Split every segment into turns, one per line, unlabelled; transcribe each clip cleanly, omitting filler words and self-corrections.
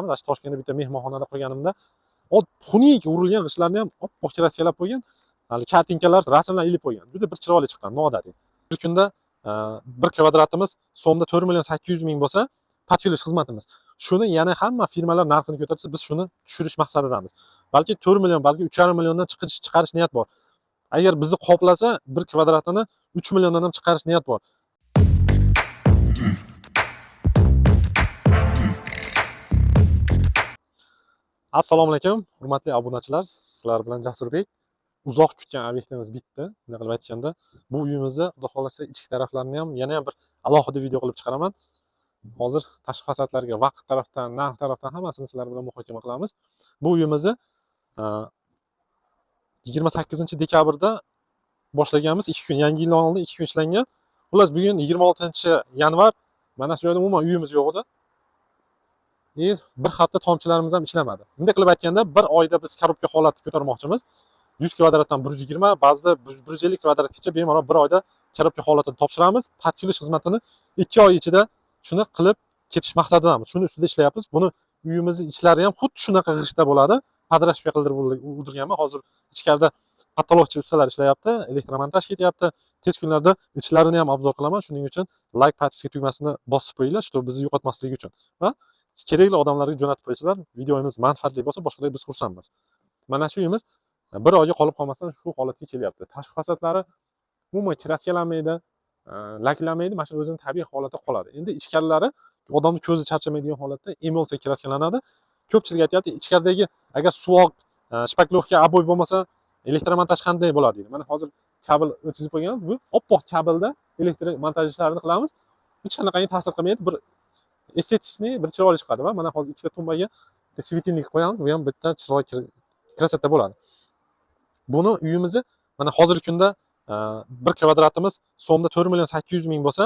Mana shu Toshkentda bitta mehmonxonada qolganimda, xunuk urilgan g'ishtlarni ham oppoq kraskalar qo'ygan, hali kartinkalar, rasmlar ilib qo'ygan. Juda bir chiroyli chiqqan, noodatiy. Bir kunda 1 kvadratimiz so'mda 4.800.000 bo'lsa, patyulish xizmatimiz. Shuni yana hamma firmalar narxini ko'tarsa, biz shuni tushirish maqsadidamiz. Balki 4 million, balki 3,5 milliondan chiqarish niyat bor. Agar bizni qoplasa 1 kvadratini 3 milliondan ham chiqarish niyat bor. Assalomu alaykum, hurmatli obunachilar. Sizlar bilan Jasurbek. Uzoq kutgan obyektimiz bitdi. Bunday qilib aytganda, bu uyimizni xudo xolasa ichki taraflarini ham yana bir alohida video qilib chiqaraman. Hozir tashqi fasadlarga, vaqt tarafdan, narx tarafdan hammasini sizlar bilan muhokama qilamiz. Bu uyimizni 28-dekabrda boshlaganmiz. 2 kun, yangi yildan oldin 2 kun ishlangan. Xullas, bugun 26-yanvar. Mana shu joyda umuman uyimiz yo'q edi. Bir hafta tomchilarimiz ham ishlamadi. Bunday qilib aytganda, bir oyda biz korobka holatni ko'tarmoqchimiz. 100 kvadratdan 120, ba'zida 150 kvadratgacha bemalol bir oyda korobka holatini topshiramiz. Patyulish xizmatini 2 oy ichida shuni qilib ketish maqsadidamiz. Shuni ustida ishlayapmiz. Buni uyimizning ichlari ham xuddi shunaqa g'ishtda bo'ladi. Padrashka qildirib o'ldirganman. Hozir ichkarida patologchi ustalar ishlayapti, elektromontaj ketyapti. Tez kunlarda ichlarini ham obzor qilaman. Shuning uchun like, подписка tugmasini bosib qo'yinglar, что bizni yo'qotmasligi uchun. Va kerakli odamlarga jo'natib qo'ysizlar. Videomiz manfaatli bo'lsa, boshqalarga biz xursandmiz. Mana shu uyimiz bir oyga qolib qolmasdan shu holatga kelyapti. Tashqi fasadlari umuman kraskalanmaydi, laklanmaydi, mana shu o'zining tabiiy holatida qoladi. Endi ichkarilari odamning ko'zi charchamaydigan holatda emulsiya kraskalanadi. Ko'pchilik aytayapti, ichkaridagi agar suvoq, shpaklovka, oboy bo'lmasa, elektromontaj qanday bo'ladi deydi. Mana hozir kabel o'tkazib qo'yganmiz. Bu oppoq kabelda elektr montaj ishlarini qilamiz. Hech qanaqangi ta'sir qilmaydi. Bir estetikni, bir chiroyli chiqadi va mana hozir ikkita tumbaga svitilnik qo'yamiz. Bu ham bitta chiroyli krasota bo'ladi. Buni uyimizni mana hozirgi kunda 1 kvadratimiz so'mda 4.800.000 bo'lsa,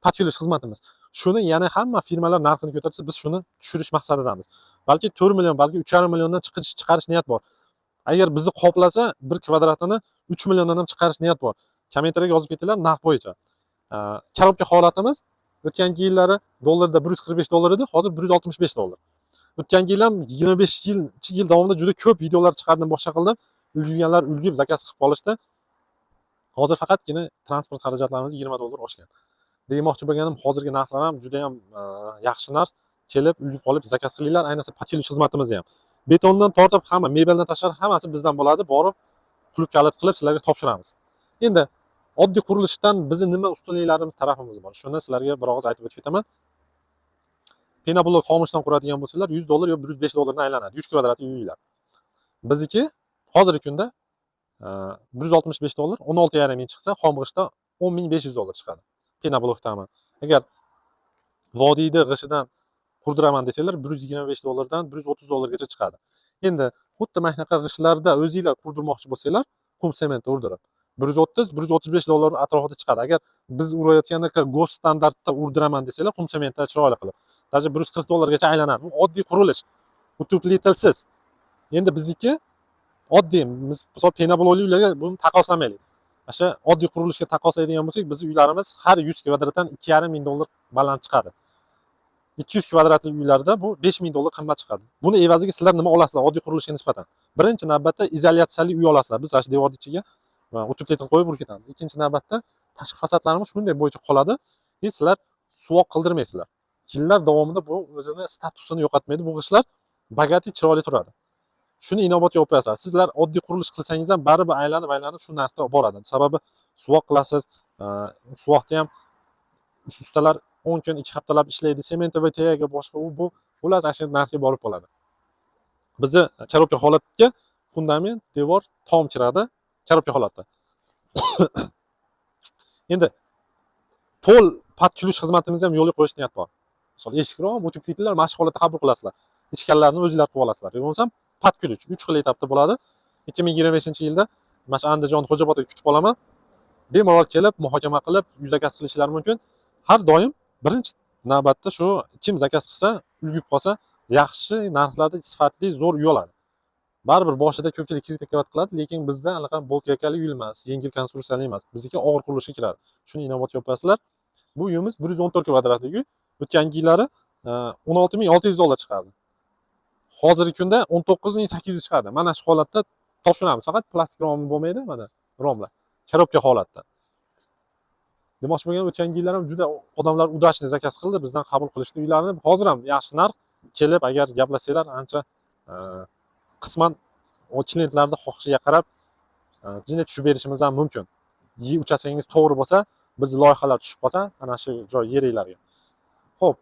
patyulish xizmatimiz. Shuni yana hamma firmalar narxini ko'tarsa, biz shuni tushirish maqsadidamiz. Balki 4 million, balki 3,5 milliondan chiqarish niyat bor. Agar bizni qoplasa 1 kvadratini 3 milliondan ham chiqarish niyat bor. Kommentariyaga yozib ketinglar narx bo'yicha. Korobka holatimiz o'tgangi yillari dollarda 145 dollar edi, hozir 165 dollar. O'tgangi yil ham 25 yil davomida juda ko'p videolar chiqardim, boshqa qildim. Ulgurganlar ulgib zakaz qilib qolishdi. Hozir faqatgina transport xarajatlarimiz 20 dollar oshgan. Demoqchi bo'lganim, hozirgi narxlar ham juda ham yaxshi narx. Kelib, ulgib qolib zakaz qilinglar, ayniqsa patyulish xizmatimizni ham. Betondan tortib hamma, mebeldan tashqari hammasi bizdan bo'ladi. Borib, qulf kalit qilib sizlarga topshiramiz. Endi oddiy qurilishdan bizning nima ustunliklarimiz, tarafimiz bor. Shuni sizlarga bir og'iz aytib o'tib ketaman. Pinablok xomushdan quradigan bo'lsalar 100 dollar yo 105 dollardan aylanadi. 100 kvadratli uylar. Bizniki hozirgi kunda 165 dollar, 16,5 ming chiqsa, xomg'ishda 10.500 dollar chiqadi. Pinablokdami. Agar vodiyda g'ishidan qurdiraman desanglar 125 dollardan 130 dollargacha chiqadi. Endi xuddi mana shunaqa g'ishlarda o'zingizlar qurdirmoqchi bo'lsanglar, qum sementda urdirib 130-135 dollar atrofida chiqadi. Agar biz urayotganda GOS standartda urdiraman desanglar, qum sementda chiroyli qilib, даже 140 dollargacha aylanadi. Bu oddiy qurilish. Utuplitilsiz. Endi bizniki oddiy, biz misol pinablokli uylarga buni taqqoslamaylik. O'sha oddiy qurilishga taqqoslaydigan bo'lsak, bizning uylarimiz har 100 kvadratdan 2,5 ming dollar baland chiqadi. 200 kvadratli uylarda bu 5 ming dollar qimmat chiqadi. Buni evaziga sizlar nima olasizlar oddiy qurilishga nisbatan? Birinchi navbatda izolyatsiyali uy olasizlar. Biz ash devorning ichiga utuplitel qo'yib urib ketamiz. Ikkinchi navbatda tashqi fasadlarimiz shunday bo'yicha qoladi. Sizlar suvoq qildirmaysizlar. Yillar davomida bu o'zini statusini yo'qotmaydi. Bu g'ishlar bagati chiroyli turadi. Shuni inobatga olib qo'yasizlar. Sizlar oddiy qurilish qilsangiz ham baribir aylanib shu narxda boradi. Sababi suvoq qilasiz, suvoqda ham ustalar 10 kun, 2 haftalab ishlaydi. Sementova tegaga boshqa bu ular ana shu narxga borib qoladi. Bizni korobka holatga fundament, devor, tom kiradi korobka holatda. Endi pol patyulish xizmatimizni ham yo'lga qo'yish niyat bor. Misol eshikrom, utuplitlar mana shu holatda qabul qilasizlar. Ichkarilarni o'zingizlar qilib olasizlar. Bo'lmasam patyulish 3 xil etapda bo'ladi. 2025-yilda mana shu Andijon Xo'jaobodga kutib olaman. Bemalol kelib, muhokama qilib, zakaz qilishlari mumkin. Har doim birinchi navbatda shu kim zakaz qilsa, ulgib qolsa, yaxshi narxlarda sifatli zo'r uy oladi. Baribir boshida ko'pchilik kritika qiladi, lekin bizda anaqa boltkakali uy emas, yengil konstruksiyali emas. Bizniki og'ir qurilishga kiradi. Shuni inobatga olasizlar. Bu uyimiz 114 kvadratli uy. O'tgan yillari 16.600 dollar chiqardi. hozirgi kunda 19.800 chiqadi. Mana shu holatda topshiramiz. Faqat plastik rom bo'lmaydi, mana romlar. Korobka holatda. Demoqchi bo'lganim, o'tgan yillar ham juda odamlar udachniy zakaz qildi, bizdan qabul qilishdi uylarini. Hozir ham yaxshi narx kelib, agar gaplasanglar, ancha qisman o klientlarning xohishiga qarab jinni tushib berishimiz ham mumkin. Uchastkangiz to'g'ri bo'lsa, biz loyihalar tushib qolsa, ana shu joy yeringlarga. Xo'p.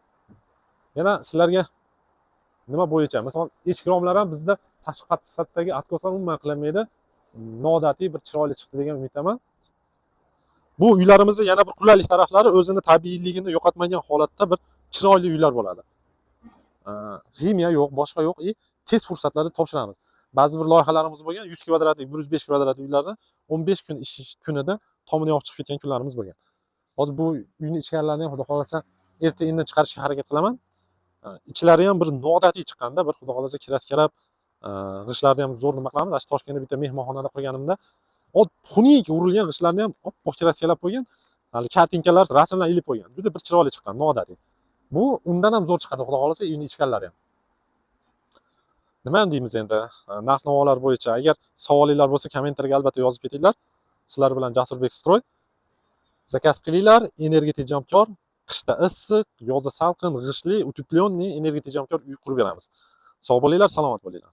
Yana sizlarga nima bo'yicha? Masalan, eshik romlar ham bizda tashqi qattiqdagi откосlar umuman qilinmaydi. Noodatiy bir chiroyli chiqdi degan umiddaman. Bu uylarimizni yana bir qulaylik taraflari o'zini tabiiyligini yo'qotmagan holatda bir chiroyli uylar bo'ladi. Ximiya yo'q, boshqa yo'q, tez fursatlarda topshiramiz. Ba'zi bir loyihalarimiz bo'lgan 100 kvadratlik, 105 kvadratlik uylarni 15 kun ish kunida tomini yo'q chiqib ketgan kunlarimiz bo'lgan. Hozir bu uyni ichkarilarini ham xudo xolasa erta-indin chiqarishga harakat qilaman. Ichlari ham bir noodatiy chiqqanda, bir xudo xolasa kiraskalab, g'ishtlarni ham zo'r nima qilamiz. Ash Toshkentda bitta mehmonxonada qolganimda, xunuk urilgan g'ishtlarni ham oppoq kiraskalab qo'ygan. Hali kartinkalar, rasmlar ilib qo'ygan. Juda bir chiroyli chiqqan, noodatiy. Bu undan ham zo'r chiqadi, xudo xolasa uyni ichkarlari ham. Nima deymiz endi? Narx-navolar bo'yicha agar savolinglar bo'lsa, kommentariyga albatta yozib ketinglar. Sizlar bilan Jasurbek Stroy. Zakaz qilinglar, energiya tejamkor, qishda issiq, yozda salqin, g'ishtli, utepленный, energiya tejamkor uy qurib beramiz. Sog' bo'linglar, salomat bo'linglar.